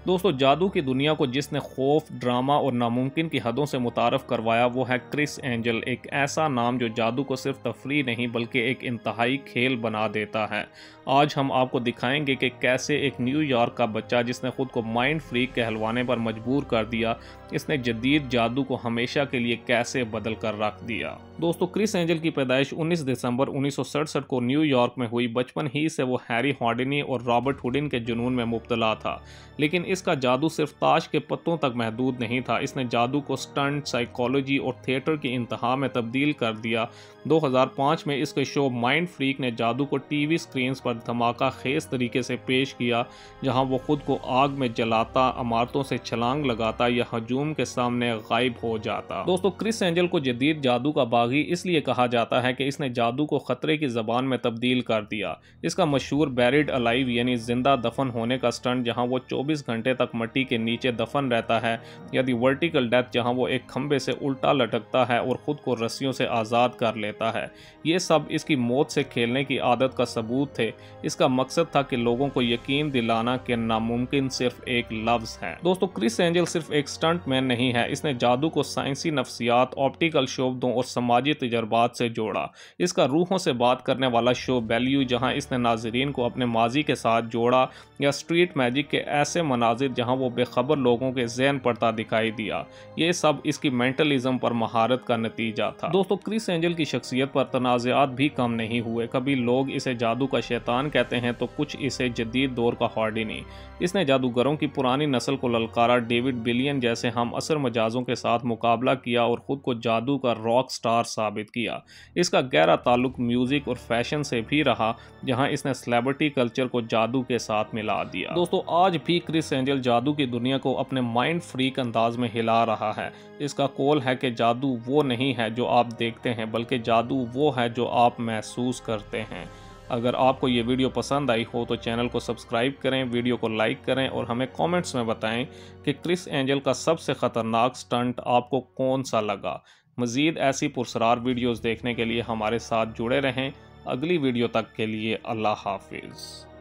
दोस्तों, जादू की दुनिया को जिसने खौफ, ड्रामा और नामुमकिन की हदों से मुतारफ़ करवाया वो है क्रिस एंजल। एक ऐसा नाम जो जादू को सिर्फ तफरीह नहीं बल्कि एक इंतहाई खेल बना देता है। आज हम आपको दिखाएंगे कि कैसे एक न्यूयॉर्क का बच्चा जिसने खुद को माइंड फ्रीक कहलवाने पर मजबूर कर दिया, इसने जदीद जादू को हमेशा के लिए कैसे बदल कर रख दिया। दोस्तों, क्रिस एंजल की पैदाइश 19 दिसंबर 1967 को न्यूयॉर्क में हुई। बचपन ही से वो हैरी हॉडिनी और रॉबर्ट हुडिन के जुनून में मुब्तला था, लेकिन इसका जादू सिर्फ ताश के पत्तों तक महदूद नहीं था। इसने जादू को स्टंट, साइकोलॉजी और थिएटर की इंतहा में तब्दील कर दिया। 2005 में इसके शो माइंड फ्रीक ने जादू को टीवी स्क्रीन पर धमाका खेज तरीके से पेश किया, जहां वो खुद को आग में जलाता, इमारतों से छलांग लगाता या हजूम के सामने गायब हो जाता। दोस्तों, क्रिस एंजल को जदीद जादू का बागी इसलिए कहा जाता है कि इसने जादू को खतरे की जबान में तब्दील कर दिया। इसका मशहूर बैरिड अलाइव यानी जिंदा दफन होने का स्टंट, जहां वो 24 घंटे तक मट्टी के नीचे दफन रहता है, यदि वर्टिकल डेथ, जहां वो एक खंबे से उल्टा लटकता है और खुद को रस्सियों से आज़ाद कर लेता है, ये सब इसकी मौत से खेलने की आदत का सबूत थे। इसका मकसद था कि लोगों को यकीन दिलाना कि नामुमकिन सिर्फ एक लफ्ज है। दोस्तों, क्रिस एंजल सिर्फ एक स्टंट मैन नहीं है। इसने जादू को साइंसी नफ्सियात, ऑप्टिकल शोबदों और समाजी तजर्बात से जोड़ा। इसका रूहों से बात करने वाला शो वैल्यू, जहां इसने नाजरीन को अपने माजी के साथ जोड़ा, या स्ट्रीट मैजिक के ऐसे मनाजिर जहां वो बेखबर लोगों के ज़हन पड़ता दिखाई दिया, ये सब इसकी मेंटलिज्म पर महारत का नतीजा था। दोस्तों, क्रिस एंजल की शख्सियत पर तनाज़ात भी कम नहीं हुए। कभी लोग इसे जादू का शैतान कहते हैं तो कुछ इसे जदीद दौर का हॉर्डिनी। इसने जादूगरों की पुरानी नस्ल को ललकारा, डेविड बिलियन जैसे हम असर मजाजों के साथ मुकाबला किया और खुद को जादू का रॉक स्टार साबित किया। इसका गहरा ताल्लुक म्यूजिक और फैशन से भी रहा, जहां इसने सेलिब्रिटी कल्चर को जादू के साथ मिला दिया। दोस्तों, आज भी क्रिस एंजल जादू की दुनिया को अपने माइंड फ्रीक अंदाज में हिला रहा है। इसका कौल है कि जादू वो नहीं है जो आप देखते हैं, बल्कि जादू वो है जो आप महसूस करते हैं। अगर आपको ये वीडियो पसंद आई हो तो चैनल को सब्सक्राइब करें, वीडियो को लाइक करें और हमें कमेंट्स में बताएं कि क्रिस एंजल का सबसे ख़तरनाक स्टंट आपको कौन सा लगा। मज़ीद ऐसी पुरस्कार वीडियोस देखने के लिए हमारे साथ जुड़े रहें। अगली वीडियो तक के लिए अल्लाह हाफिज़।